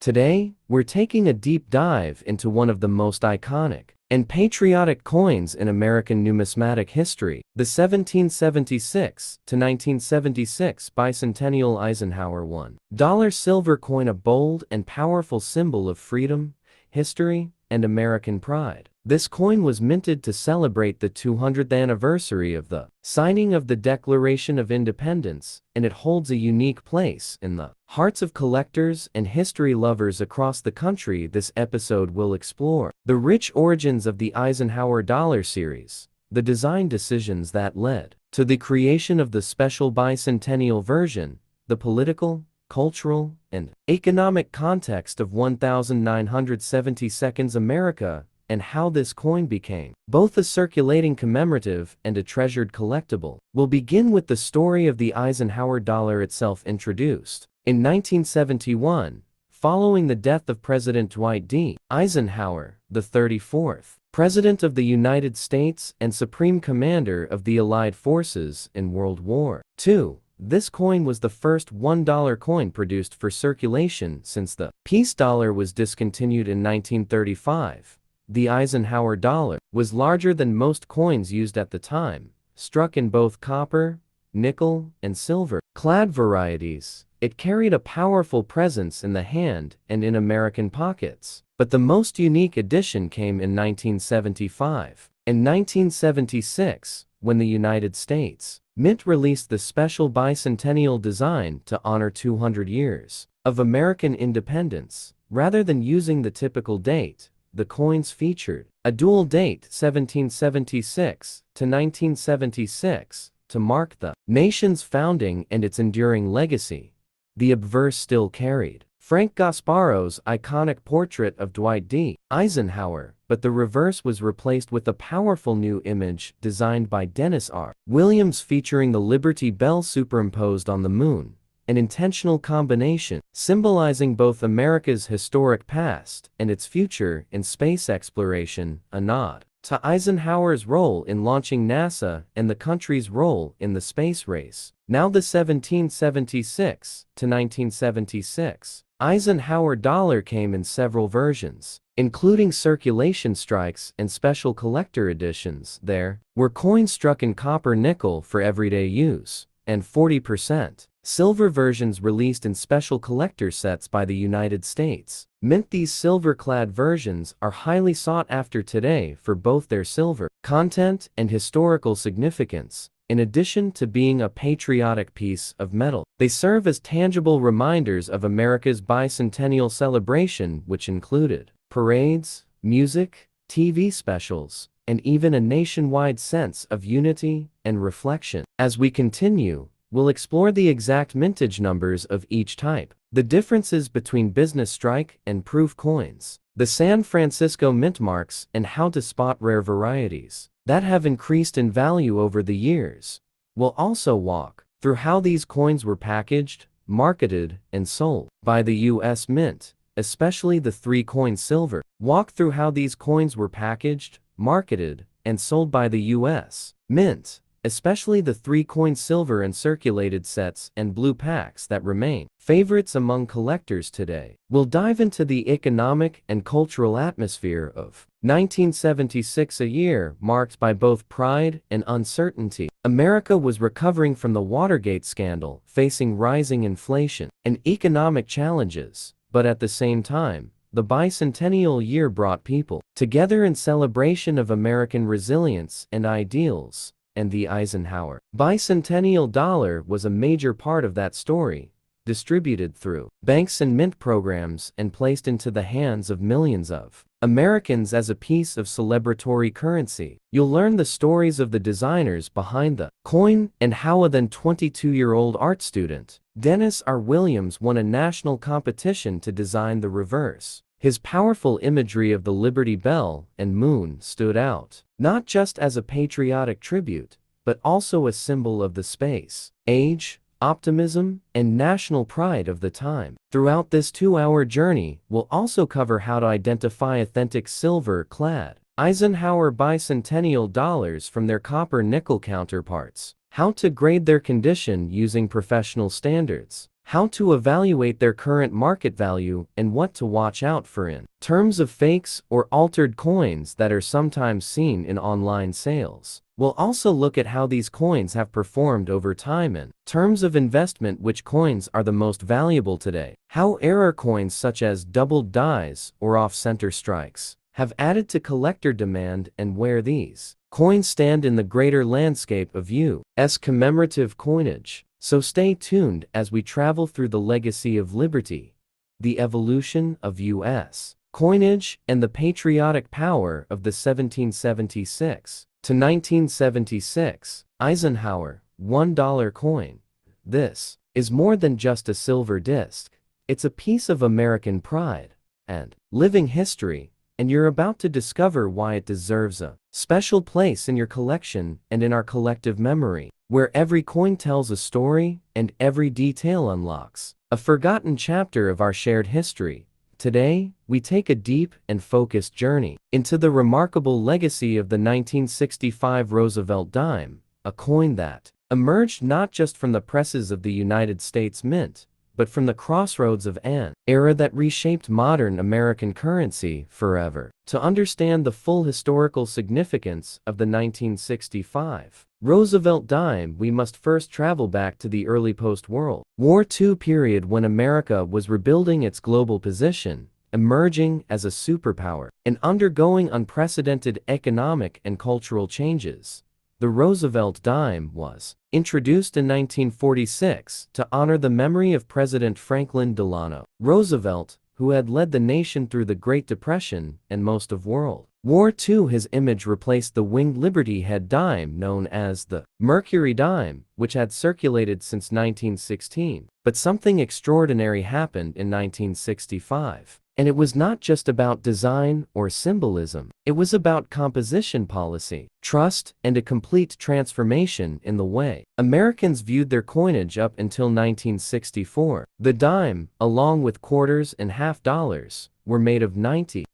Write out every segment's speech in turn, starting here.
Today, we're taking a deep dive into one of the most iconic and patriotic coins in American numismatic history, the 1776 to 1976 Bicentennial Eisenhower $1 silver coin, a bold and powerful symbol of freedom, history, and American pride. This coin was minted to celebrate the 200th anniversary of the signing of the Declaration of Independence, and it holds a unique place in the hearts of collectors and history lovers across the country. This episode will explore the rich origins of the Eisenhower dollar series, the design decisions that led to the creation of the special bicentennial version, the political, cultural, and economic context of 1972's America, and how this coin became both a circulating commemorative and a treasured collectible. We'll begin with the story of the Eisenhower dollar itself. Introduced in 1971, following the death of President Dwight D. Eisenhower, the 34th President of the United States and Supreme Commander of the Allied Forces in World War II. This coin was the first $1 coin produced for circulation since the peace dollar was discontinued in 1935. The Eisenhower dollar was larger than most coins used at the time, struck in both copper, nickel, and silver-clad varieties. It carried a powerful presence in the hand and in American pockets. But the most unique addition came in 1975 and 1976, when the United States Mint released the special bicentennial design to honor 200 years of American independence. Rather than using the typical date, the coins featured a dual date, 1776 to 1976, to mark the nation's founding and its enduring legacy. The obverse still carried Frank Gasparo's iconic portrait of Dwight D. Eisenhower, but the reverse was replaced with a powerful new image designed by Dennis R. Williams featuring the Liberty Bell superimposed on the moon, an intentional combination symbolizing both America's historic past and its future in space exploration, a nod to Eisenhower's role in launching NASA and the country's role in the space race. Now the 1776 to 1976 Eisenhower dollar came in several versions, including circulation strikes and special collector editions. There were coins struck in copper nickel for everyday use, and 40% silver versions released in special collector sets by the United States Mint. These silver-clad versions are highly sought after today for both their silver content and historical significance. In addition to being a patriotic piece of metal, they serve as tangible reminders of America's bicentennial celebration, which included parades, music, TV specials, and even a nationwide sense of unity and reflection. As we continue, we'll explore the exact mintage numbers of each type, the differences between business strike and proof coins, the San Francisco mint marks, and how to spot rare varieties that have increased in value over the years. We'll also walk through how these coins were packaged, marketed, and sold by the U.S. Mint, especially the 3-coin silver. Walk through how these coins were packaged, marketed, and sold by the U.S. Mint, especially the 3-coin silver and circulated sets and blue packs that remain favorites among collectors today. We'll dive into the economic and cultural atmosphere of 1976, a year marked by both pride and uncertainty. America was recovering from the Watergate scandal, facing rising inflation and economic challenges, but at the same time, the bicentennial year brought people together in celebration of American resilience and ideals. And the Eisenhower bicentennial dollar was a major part of that story, distributed through banks and mint programs and placed into the hands of millions of Americans as a piece of celebratory currency. You'll learn the stories of the designers behind the coin and how a then 22-year-old art student, Dennis R. Williams, won a national competition to design the reverse. His powerful imagery of the Liberty Bell and moon stood out, not just as a patriotic tribute, but also a symbol of the space, age, optimism, and national pride of the time. Throughout this 2-hour journey, we'll also cover how to identify authentic silver-clad Eisenhower bicentennial dollars from their copper-nickel counterparts, how to grade their condition using professional standards, how to evaluate their current market value, and what to watch out for in terms of fakes or altered coins that are sometimes seen in online sales. We'll also look at how these coins have performed over time in terms of investment, which coins are the most valuable today, how error coins such as doubled dies or off-center strikes have added to collector demand, and where these coins stand in the greater landscape of U.S. commemorative coinage. So stay tuned as we travel through the legacy of liberty, the evolution of U.S. coinage, and the patriotic power of the 1776 to 1976 Eisenhower $1 coin. This is more than just a silver disc. It's a piece of American pride and living history, and you're about to discover why it deserves a special place in your collection and in our collective memory, where every coin tells a story and every detail unlocks a forgotten chapter of our shared history. Today, we take a deep and focused journey into the remarkable legacy of the 1965 Roosevelt Dime, a coin that emerged not just from the presses of the United States Mint, but from the crossroads of an era that reshaped modern American currency forever. To understand the full historical significance of the 1965 Roosevelt Dime, we must first travel back to the early post-World War II period, when America was rebuilding its global position, emerging as a superpower, and undergoing unprecedented economic and cultural changes. The Roosevelt Dime was introduced in 1946 to honor the memory of President Franklin Delano Roosevelt, who had led the nation through the Great Depression and most of World War II. His image replaced the winged Liberty Head dime known as the Mercury dime, which had circulated since 1916. But something extraordinary happened in 1965. And it was not just about design or symbolism. It was about composition policy, trust, and a complete transformation in the way Americans viewed their coinage up until 1964. The dime, along with quarters and half dollars, were made of 90%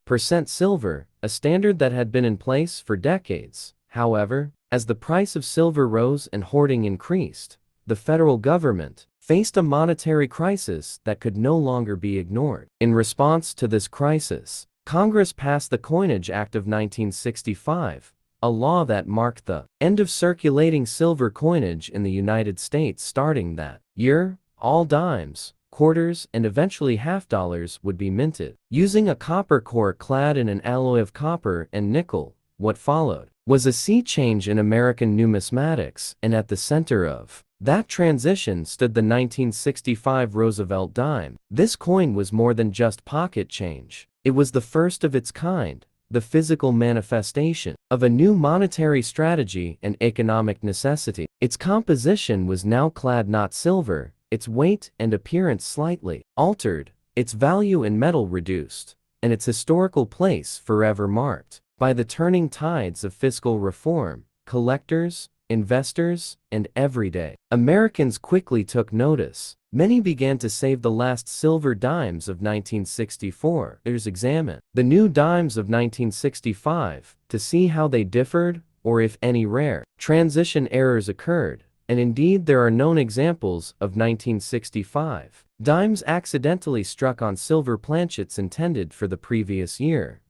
silver, a standard that had been in place for decades. However, as the price of silver rose and hoarding increased, the federal government faced a monetary crisis that could no longer be ignored. In response to this crisis, Congress passed the Coinage Act of 1965, a law that marked the end of circulating silver coinage in the United States. Starting that year, all dimes, quarters, and eventually half dollars would be minted using a copper core clad in an alloy of copper and nickel. What followed was a sea change in American numismatics, and at the center of that transition stood the 1965 Roosevelt Dime. This coin was more than just pocket change. It was the first of its kind, the physical manifestation of a new monetary strategy and economic necessity. Its composition was now clad not silver, its weight and appearance slightly altered, its value in metal reduced, and its historical place forever marked by the turning tides of fiscal reform. Collectors, investors, and everyday Americans quickly took notice. Many began to save the last silver dimes of 1964. Let's examine the new dimes of 1965 to see how they differed, or if any rare transition errors occurred. And indeed, there are known examples of 1965 dimes accidentally struck on silver planchets intended for the previous year.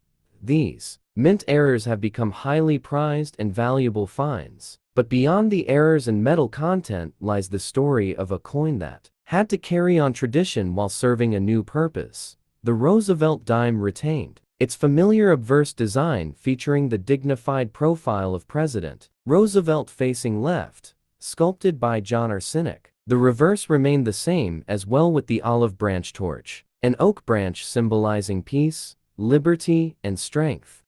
These mint errors have become highly prized and valuable finds. But beyond the errors and metal content lies the story of a coin that had to carry on tradition while serving a new purpose. The Roosevelt Dime retained its familiar obverse design, featuring the dignified profile of President Roosevelt facing left, sculpted by John Arsenic. The reverse remained the same as well, with the olive branch torch, an oak branch symbolizing peace, liberty, and strength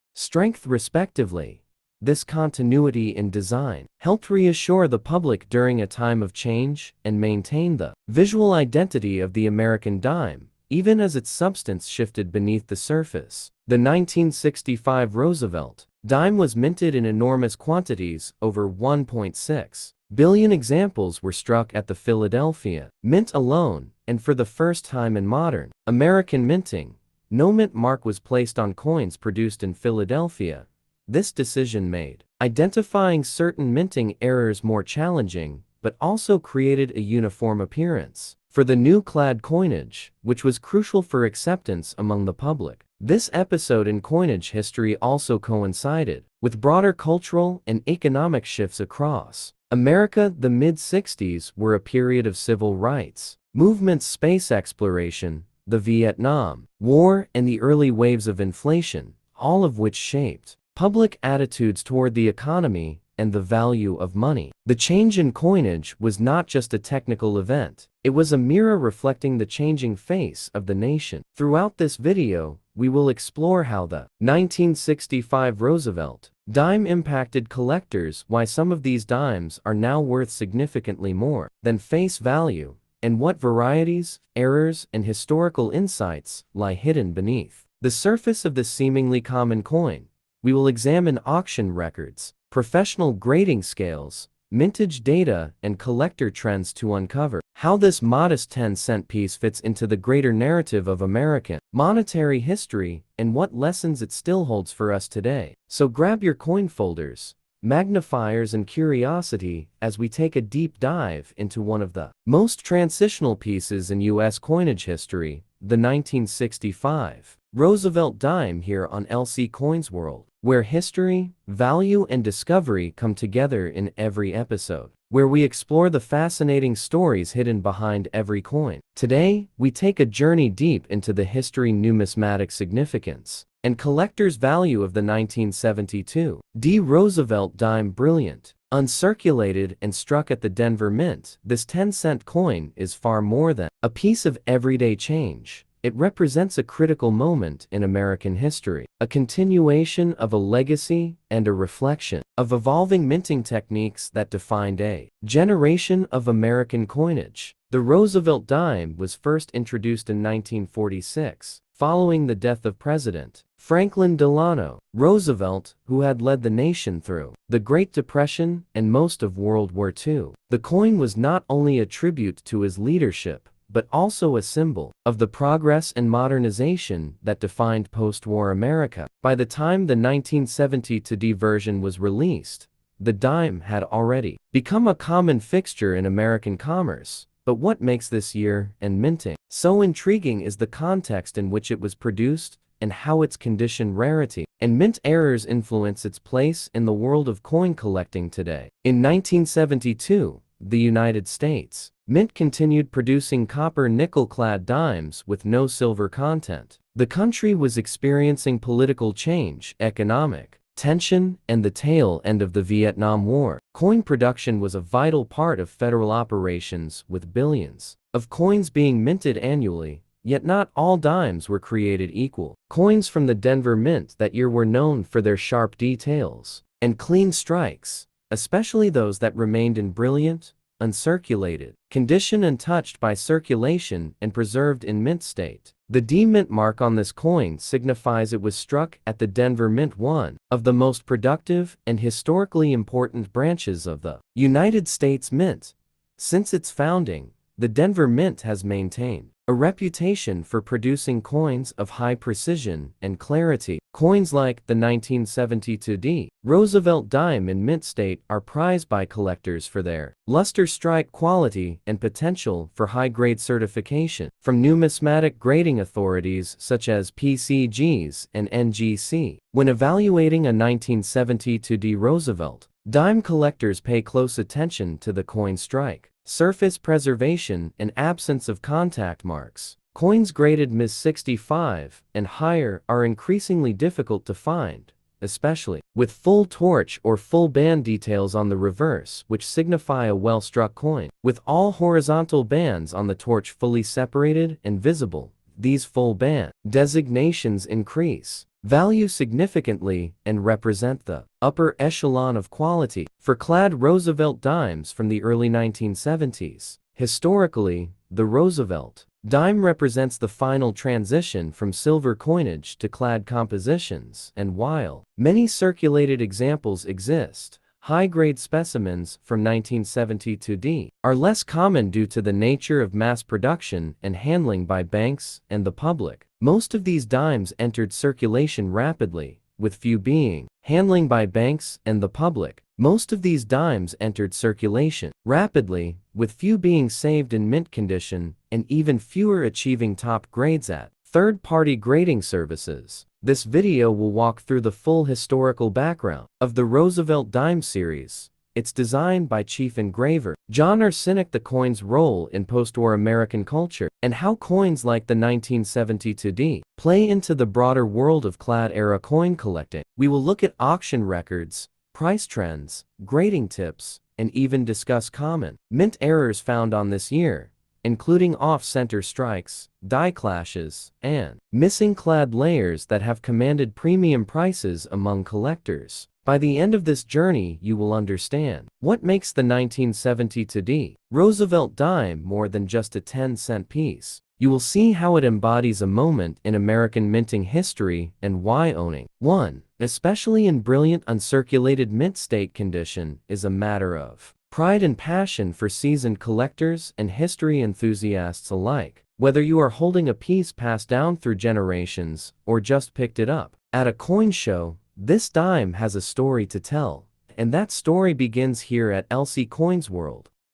respectively. This continuity in design helped reassure the public during a time of change and maintain the visual identity of the American dime, even as its substance shifted beneath the surface. The 1965 Roosevelt Dime was minted in enormous quantities. Over 1.6 billion examples were struck at the Philadelphia Mint alone, and for the first time in modern American minting, no mint mark was placed on coins produced in Philadelphia. This decision made identifying certain minting errors more challenging, but also created a uniform appearance. for the new clad coinage, which was crucial for acceptance among the public. This episode in coinage history also coincided with broader cultural and economic shifts across America. The mid-60s were a period of civil rights movements, space exploration, the Vietnam War, and the early waves of inflation, all of which shaped public attitudes toward the economy and the value of money. The change in coinage was not just a technical event, it was a mirror reflecting the changing face of the nation. Throughout this video, we will explore how the 1965 Roosevelt Dime impacted collectors, why some of these dimes are now worth significantly more than face value, and what varieties, errors, and historical insights lie hidden beneath the surface of this seemingly common coin. We will examine auction records, professional grading scales, mintage data, and collector trends to uncover how this modest 10-cent piece fits into the greater narrative of American monetary history and what lessons it still holds for us today. So grab your coin folders, magnifiers, and curiosity as we take a deep dive into one of the most transitional pieces in U.S. coinage history, the 1965 Roosevelt Dime, here on LC Coins World, where history, value, and discovery come together in every episode, where we explore the fascinating stories hidden behind every coin. Today, we take a journey deep into the history, numismatic significance, and collector's value of the 1972 D. Roosevelt Dime. Brilliant, uncirculated, and struck at the Denver Mint, this 10-cent coin is far more than a piece of everyday change. It represents a critical moment in American history, a continuation of a legacy and a reflection of evolving minting techniques that defined a generation of American coinage. The Roosevelt Dime was first introduced in 1946, following the death of President Franklin Delano Roosevelt, who had led the nation through the Great Depression and most of World War II. The coin was not only a tribute to his leadership, but also a symbol of the progress and modernization that defined post-war America. By the time the 1972 D version was released, the dime had already become a common fixture in American commerce. But what makes this year and minting so intriguing is the context in which it was produced and how its condition, rarity, and mint errors influence its place in the world of coin collecting today. In 1972, the United States Mint continued producing copper nickel-clad dimes with no silver content. The country was experiencing political change, economic tension, and the tail end of the Vietnam War. Coin production was a vital part of federal operations, with billions of coins being minted annually, yet not all dimes were created equal. Coins from the Denver Mint that year were known for their sharp details and clean strikes, especially those that remained in brilliant, uncirculated condition untouched by circulation and preserved in mint state. The D Mint mark on this coin signifies it was struck at the Denver Mint, one of the most productive and historically important branches of the United States Mint. Since its founding, the Denver Mint has maintained a reputation for producing coins of high precision and clarity. Coins like the 1972 D. Roosevelt Dime in mint state are prized by collectors for their luster strike quality and potential for high-grade certification from numismatic grading authorities such as PCGs and NGC. When evaluating a 1972 D. Roosevelt Dime, collectors pay close attention to the coin strike, surface preservation, and absence of contact marks. Coins graded Ms. 65 and higher are increasingly difficult to find, especially with full torch or full band details on the reverse, which signify a well-struck coin. With all horizontal bands on the torch fully separated and visible, these full band designations increase value significantly and represent the upper echelon of quality. For clad Roosevelt dimes from the early 1970s, historically, the Roosevelt Dime represents the final transition from silver coinage to clad compositions, and while many circulated examples exist, high-grade specimens from 1972 D are less common due to the nature of mass production and handling by banks and the public. Most of these dimes entered circulation rapidly, with few being handling by banks and the public. Most of these dimes entered circulation rapidly, with few being saved in mint condition and even fewer achieving top grades at third-party grading services. This video will walk through the full historical background of the Roosevelt Dime series, its design by chief engraver John Erskine, the coin's role in post-war American culture, and how coins like the 1972 D play into the broader world of clad-era coin collecting. We will look at auction records, price trends, grading tips, and even discuss common mint errors found on this year, including off-center strikes, die clashes, and missing clad layers that have commanded premium prices among collectors. By the end of this journey, you will understand what makes the 1972 D Roosevelt Dime more than just a 10-cent piece. You will see how it embodies a moment in American minting history and why owning one, especially in brilliant uncirculated mint state condition, is a matter of pride and passion for seasoned collectors and history enthusiasts alike. Whether you are holding a piece passed down through generations or just picked it up at a coin show, this dime has a story to tell, and that story begins here at LC Coins World.